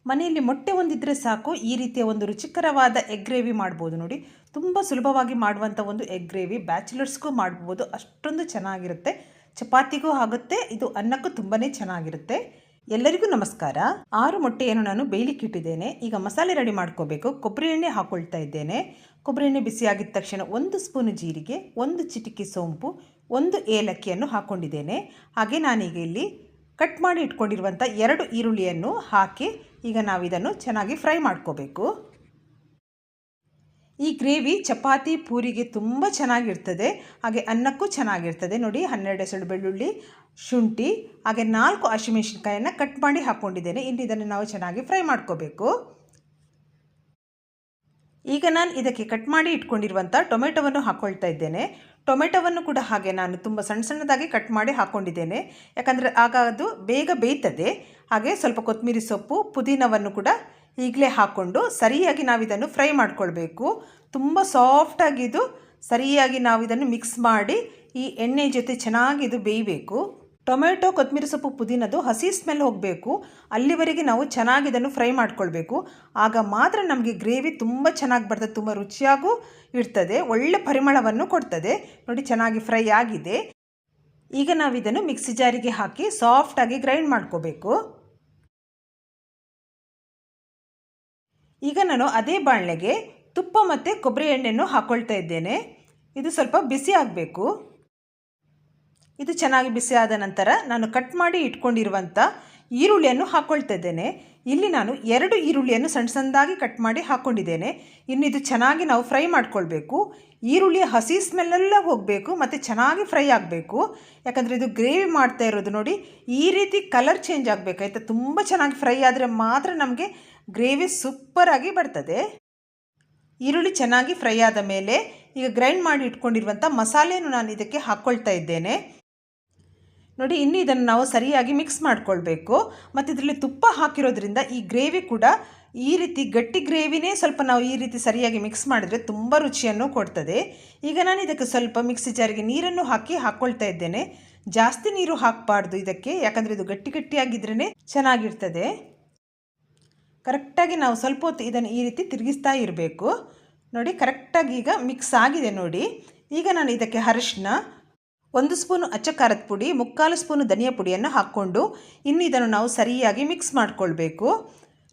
ಮನೆಯಲ್ಲಿ ಮೊಟ್ಟೆ ಒಂದಿದ್ರೆ ಸಾಕು ಈ ರೀತಿಯ ಒಂದು ರುಚಿಕರವಾದ ಎಗ್ ಗ್ರೇವಿ ಮಾಡ್ಬೋದು ನೋಡಿ. ತುಂಬ ಸುಲಭವಾಗಿ ಮಾಡುವಂಥ ಒಂದು ಎಗ್ ಗ್ರೇವಿ, ಬ್ಯಾಚುಲರ್ಸ್ಗೂ ಮಾಡ್ಬೋದು. ಅಷ್ಟೊಂದು ಚೆನ್ನಾಗಿರುತ್ತೆ, ಚಪಾತಿಗೂ ಆಗುತ್ತೆ, ಇದು ಅನ್ನಕ್ಕೂ ತುಂಬಾ ಚೆನ್ನಾಗಿರುತ್ತೆ. ಎಲ್ಲರಿಗೂ ನಮಸ್ಕಾರ. 6 ಮೊಟ್ಟೆಯನ್ನು ನಾನು ಬೇಯಲಿಕ್ಕೆ ಇಟ್ಟಿದ್ದೇನೆ. ಈಗ ಮಸಾಲೆ ರೆಡಿ ಮಾಡ್ಕೋಬೇಕು. ಕೊಬ್ಬರಿ ಎಣ್ಣೆ ಹಾಕ್ಕೊಳ್ತಾ ಇದ್ದೇನೆ. ಕೊಬ್ಬರಿ ಎಣ್ಣೆ ಬಿಸಿಯಾಗಿದ್ದ ತಕ್ಷಣ 1 ಸ್ಪೂನ್ ಜೀರಿಗೆ, 1 ಚಿಟಿಕೆ ಸೋಂಪು, 1 ಏಲಕ್ಕಿಯನ್ನು ಹಾಕ್ಕೊಂಡಿದ್ದೇನೆ. ಹಾಗೆ ನಾನೀಗ ಇಲ್ಲಿ ಕಟ್ ಮಾಡಿ ಇಟ್ಕೊಂಡಿರುವಂಥ 2 ಈರುಳ್ಳಿಯನ್ನು ಹಾಕಿ ಈಗ ನಾವು ಇದನ್ನು ಚೆನ್ನಾಗಿ ಫ್ರೈ ಮಾಡ್ಕೋಬೇಕು. ಈ ಗ್ರೇವಿ ಚಪಾತಿ ಪೂರಿಗೆ ತುಂಬ ಚೆನ್ನಾಗಿರ್ತದೆ, ಹಾಗೆ ಅನ್ನಕ್ಕೂ ಚೆನ್ನಾಗಿರ್ತದೆ ನೋಡಿ. 12 ಎಸಳು ಬೆಳ್ಳುಳ್ಳಿ, ಶುಂಠಿ, ಹಾಗೆ 4 ಹಸಿಮೆಣಸಿನಕಾಯನ್ನು ಕಟ್ ಮಾಡಿ ಹಾಕ್ಕೊಂಡಿದ್ದೇನೆ. ಇನ್ನು ಇದನ್ನು ನಾವು ಚೆನ್ನಾಗಿ ಫ್ರೈ ಮಾಡ್ಕೋಬೇಕು. ಈಗ ನಾನು ಇದಕ್ಕೆ ಕಟ್ ಮಾಡಿ ಇಟ್ಕೊಂಡಿರುವಂಥ ಟೊಮೆಟೊವನ್ನು ಹಾಕ್ಕೊಳ್ತಾ ಇದ್ದೇನೆ. ಟೊಮೆಟೊವನ್ನು ಕೂಡ ಹಾಗೆ ನಾನು ತುಂಬ ಸಣ್ಣ ಸಣ್ಣದಾಗಿ ಕಟ್ ಮಾಡಿ ಹಾಕ್ಕೊಂಡಿದ್ದೇನೆ, ಯಾಕಂದರೆ ಆಗ ಅದು ಬೇಗ ಬೇಯ್ತದೆ. ಹಾಗೆ ಸ್ವಲ್ಪ ಕೊತ್ತಂಬರಿ ಸೊಪ್ಪು, ಪುದೀನವನ್ನು ಕೂಡ ಈಗಲೇ ಹಾಕ್ಕೊಂಡು ಸರಿಯಾಗಿ ನಾವು ಇದನ್ನು ಫ್ರೈ ಮಾಡ್ಕೊಳ್ಬೇಕು. ತುಂಬ ಸಾಫ್ಟಾಗಿದು ಸರಿಯಾಗಿ ನಾವು ಇದನ್ನು ಮಿಕ್ಸ್ ಮಾಡಿ ಈ ಎಣ್ಣೆ ಜೊತೆ ಚೆನ್ನಾಗಿ ಇದು ಬೇಯಬೇಕು. ಟೊಮೆಟೊ, ಕೊತ್ತಂಬರಿ ಸೊಪ್ಪು, ಪುದೀನದು ಹಸಿ ಸ್ಮೆಲ್ ಹೋಗಬೇಕು, ಅಲ್ಲಿವರೆಗೆ ನಾವು ಚೆನ್ನಾಗಿ ಇದನ್ನು ಫ್ರೈ ಮಾಡ್ಕೊಳ್ಬೇಕು. ಆಗ ಮಾತ್ರ ನಮಗೆ ಗ್ರೇವಿ ತುಂಬ ಚೆನ್ನಾಗಿ ಬರ್ತದೆ, ತುಂಬ ರುಚಿಯಾಗೂ ಇರ್ತದೆ, ಒಳ್ಳೆ ಪರಿಮಳವನ್ನು ಕೊಡ್ತದೆ ನೋಡಿ. ಚೆನ್ನಾಗಿ ಫ್ರೈ ಆಗಿದೆ. ಈಗ ನಾವು ಇದನ್ನು ಮಿಕ್ಸಿ ಜಾರಿಗೆ ಹಾಕಿ ಸಾಫ್ಟಾಗಿ ಗ್ರೈಂಡ್ ಮಾಡ್ಕೋಬೇಕು. ಈಗ ನಾನು ಅದೇ ಬಾಣಲೆಗೆ ತುಪ್ಪ ಮತ್ತು ಕೊಬ್ಬರಿ ಎಣ್ಣೆಯನ್ನು ಹಾಕ್ಕೊಳ್ತಾ ಇದ್ದೇನೆ. ಇದು ಸ್ವಲ್ಪ ಬಿಸಿ ಆಗಬೇಕು. ಇದು ಚೆನ್ನಾಗಿ ಬಿಸಿ ಆದ ನಂತರ ನಾನು ಕಟ್ ಮಾಡಿ ಇಟ್ಕೊಂಡಿರುವಂಥ ಈರುಳ್ಳಿಯನ್ನು ಹಾಕ್ಕೊಳ್ತಾ ಇದ್ದೇನೆ. ಇಲ್ಲಿ ನಾನು 2 ಈರುಳ್ಳಿಯನ್ನು ಸಣ್ಣ ಸಣ್ಣದಾಗಿ ಕಟ್ ಮಾಡಿ ಹಾಕ್ಕೊಂಡಿದ್ದೇನೆ. ಇನ್ನು ಇದು ಚೆನ್ನಾಗಿ ನಾವು ಫ್ರೈ ಮಾಡ್ಕೊಳ್ಬೇಕು. ಈರುಳ್ಳಿಯ ಹಸಿ ಸ್ಮೆಲ್ಲೆಲ್ಲ ಹೋಗಬೇಕು ಮತ್ತು ಚೆನ್ನಾಗಿ ಫ್ರೈ ಆಗಬೇಕು, ಯಾಕಂದರೆ ಇದು ಗ್ರೇವಿ ಮಾಡ್ತಾ ಇರೋದು ನೋಡಿ. ಈ ರೀತಿ ಕಲರ್ ಚೇಂಜ್ ಆಗಬೇಕಾಯ್ತಾ, ತುಂಬ ಚೆನ್ನಾಗಿ ಫ್ರೈ ಆದರೆ ಮಾತ್ರ ನಮಗೆ ಗ್ರೇವಿ ಸೂಪರಾಗಿ ಬರ್ತದೆ. ಈರುಳ್ಳಿ ಚೆನ್ನಾಗಿ ಫ್ರೈ ಆದ ಮೇಲೆ ಈಗ ಗ್ರೈಂಡ್ ಮಾಡಿ ಇಟ್ಕೊಂಡಿರುವಂಥ ಮಸಾಲೆಯನ್ನು ನಾನು ಇದಕ್ಕೆ ಹಾಕ್ಕೊಳ್ತಾ ಇದ್ದೇನೆ ನೋಡಿ. ಇನ್ನು ಇದನ್ನು ನಾವು ಸರಿಯಾಗಿ ಮಿಕ್ಸ್ ಮಾಡ್ಕೊಳ್ಬೇಕು. ಮತ್ತು ಇದರಲ್ಲಿ ತುಪ್ಪ ಹಾಕಿರೋದ್ರಿಂದ ಈ ಗ್ರೇವಿ ಕೂಡ ಈ ರೀತಿ ಗಟ್ಟಿ ಗ್ರೇವಿನೇ ಸ್ವಲ್ಪ ನಾವು ಈ ರೀತಿ ಸರಿಯಾಗಿ ಮಿಕ್ಸ್ ಮಾಡಿದರೆ ತುಂಬ ರುಚಿಯನ್ನು ಕೊಡ್ತದೆ. ಈಗ ನಾನು ಇದಕ್ಕೆ ಸ್ವಲ್ಪ ಮಿಕ್ಸಿ ಜಾರಿಗೆ ನೀರನ್ನು ಹಾಕ್ಕೊಳ್ತಾ ಇದ್ದೇನೆ. ಜಾಸ್ತಿ ನೀರು ಹಾಕಬಾರ್ದು ಇದಕ್ಕೆ, ಯಾಕಂದರೆ ಇದು ಗಟ್ಟಿ ಗಟ್ಟಿಯಾಗಿದ್ರೇ ಚೆನ್ನಾಗಿರ್ತದೆ. ಕರೆಕ್ಟಾಗಿ ನಾವು ಸ್ವಲ್ಪ ಹೊತ್ತು ಇದನ್ನು ಈ ರೀತಿ ತಿರುಗಿಸ್ತಾ ಇರಬೇಕು ನೋಡಿ. ಕರೆಕ್ಟಾಗಿ ಈಗ ಮಿಕ್ಸ್ ಆಗಿದೆ ನೋಡಿ. ಈಗ ನಾನು ಇದಕ್ಕೆ ಅರಿಶಿನ, 1 ಸ್ಪೂನು ಅಚ್ಚ ಖಾರದ ಪುಡಿ, 3/4 ಸ್ಪೂನು ಧನಿಯಾ ಪುಡಿಯನ್ನು ಹಾಕ್ಕೊಂಡು ಇನ್ನು ಇದನ್ನು ನಾವು ಸರಿಯಾಗಿ ಮಿಕ್ಸ್ ಮಾಡ್ಕೊಳ್ಬೇಕು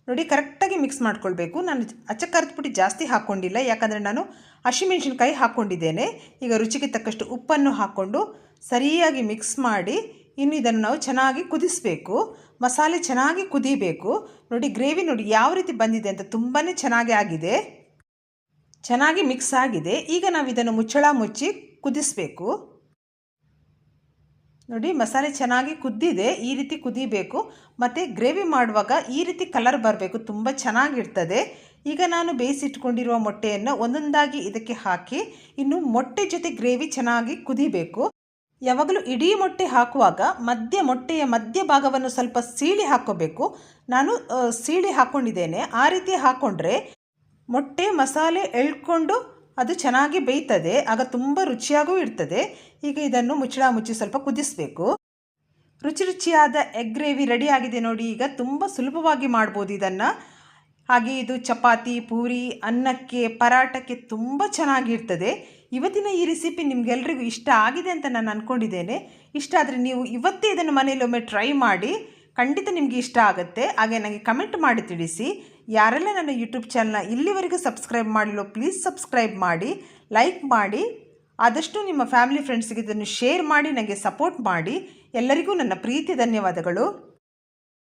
ನೋಡಿ. ಕರೆಕ್ಟಾಗಿ ಮಿಕ್ಸ್ ಮಾಡ್ಕೊಳ್ಬೇಕು. ನಾನು ಅಚ್ಚ ಖಾರದ ಪುಡಿ ಜಾಸ್ತಿ ಹಾಕ್ಕೊಂಡಿಲ್ಲ, ಯಾಕಂದರೆ ನಾನು ಹಸಿಮೆಣಸಿನ್ಕಾಯಿ ಹಾಕ್ಕೊಂಡಿದ್ದೇನೆ. ಈಗ ರುಚಿಗೆ ತಕ್ಕಷ್ಟು ಉಪ್ಪನ್ನು ಹಾಕ್ಕೊಂಡು ಸರಿಯಾಗಿ ಮಿಕ್ಸ್ ಮಾಡಿ ಇನ್ನು ಇದನ್ನು ನಾವು ಚೆನ್ನಾಗಿ ಕುದಿಸಬೇಕು. ಮಸಾಲೆ ಚೆನ್ನಾಗಿ ಕುದಿಬೇಕು ನೋಡಿ. ಗ್ರೇವಿ ನೋಡಿ ಯಾವ ರೀತಿ ಬಂದಿದೆ ಅಂತ, ತುಂಬಾ ಚೆನ್ನಾಗಿ ಆಗಿದೆ, ಚೆನ್ನಾಗಿ ಮಿಕ್ಸ್ ಆಗಿದೆ. ಈಗ ನಾವು ಇದನ್ನು ಮುಚ್ಚಳ ಮುಚ್ಚಿ ಕುದಿಸಬೇಕು ನೋಡಿ. ಮಸಾಲೆ ಚೆನ್ನಾಗಿ ಕುದ್ದಿದೆ, ಈ ರೀತಿ ಕುದಿಬೇಕು. ಮತ್ತು ಗ್ರೇವಿ ಮಾಡುವಾಗ ಈ ರೀತಿ ಕಲರ್ ಬರಬೇಕು, ತುಂಬ ಚೆನ್ನಾಗಿರ್ತದೆ. ಈಗ ನಾನು ಬೇಯಿಸಿಟ್ಕೊಂಡಿರುವ ಮೊಟ್ಟೆಯನ್ನು ಒಂದೊಂದಾಗಿ ಇದಕ್ಕೆ ಹಾಕಿ ಇನ್ನು ಮೊಟ್ಟೆ ಜೊತೆ ಗ್ರೇವಿ ಚೆನ್ನಾಗಿ ಕುದಿಬೇಕು. ಯಾವಾಗಲೂ ಇಡೀ ಮೊಟ್ಟೆ ಹಾಕುವಾಗ ಮೊಟ್ಟೆಯ ಮಧ್ಯ ಭಾಗವನ್ನು ಸ್ವಲ್ಪ ಸೀಳಿ ಹಾಕ್ಕೋಬೇಕು. ನಾನು ಸೀಳಿ ಹಾಕ್ಕೊಂಡಿದ್ದೇನೆ. ಆ ರೀತಿ ಹಾಕ್ಕೊಂಡ್ರೆ ಮೊಟ್ಟೆ ಮಸಾಲೆ ಎಳ್ಕೊಂಡು ಅದು ಚೆನ್ನಾಗಿ ಬೇಯ್ತದೆ, ಆಗ ತುಂಬ ರುಚಿಯಾಗೂ ಇರ್ತದೆ. ಈಗ ಇದನ್ನು ಮುಚ್ಚಳ ಮುಚ್ಚಿ ಸ್ವಲ್ಪ ಕುದಿಸಬೇಕು. ರುಚಿಯಾದ ಎಗ್ ಗ್ರೇವಿ ರೆಡಿ ಆಗಿದೆ ನೋಡಿ. ಈಗ ತುಂಬ ಸುಲಭವಾಗಿ ಮಾಡ್ಬೋದು ಇದನ್ನು. ಹಾಗೆ ಇದು ಚಪಾತಿ, ಪೂರಿ, ಅನ್ನಕ್ಕೆ, ಪರಾಟಕ್ಕೆ ತುಂಬ ಚೆನ್ನಾಗಿರ್ತದೆ. ಇವತ್ತಿನ ಈ ರೆಸಿಪಿ ನಿಮಗೆಲ್ಲರಿಗೂ ಇಷ್ಟ ಆಗಿದೆ ಅಂತ ನಾನು ಅಂದ್ಕೊಂಡಿದ್ದೇನೆ. ಇಷ್ಟ ಆದರೆ ನೀವು ಇವತ್ತೇ ಇದನ್ನು ಮನೆಯಲ್ಲಿ ಒಮ್ಮೆ ಟ್ರೈ ಮಾಡಿ, ಖಂಡಿತ ನಿಮಗೆ ಇಷ್ಟ ಆಗುತ್ತೆ. ಹಾಗೆ ನನಗೆ ಕಮೆಂಟ್ ಮಾಡಿ ತಿಳಿಸಿ. ಯಾರೆಲ್ಲ ನನ್ನ ಯೂಟ್ಯೂಬ್ ಚಾನಲ್ನ ಇಲ್ಲಿವರೆಗೂ ಸಬ್ಸ್ಕ್ರೈಬ್ ಮಾಡಿಲ್ಲೋ ಪ್ಲೀಸ್ ಸಬ್ಸ್ಕ್ರೈಬ್ ಮಾಡಿ, ಲೈಕ್ ಮಾಡಿ, ಆದಷ್ಟು ನಿಮ್ಮ ಫ್ಯಾಮಿಲಿ ಫ್ರೆಂಡ್ಸ್ಗೆ ಇದನ್ನು ಶೇರ್ ಮಾಡಿ ನನಗೆ ಸಪೋರ್ಟ್ ಮಾಡಿ. ಎಲ್ಲರಿಗೂ ನನ್ನ ಪ್ರೀತಿ ಧನ್ಯವಾದಗಳು.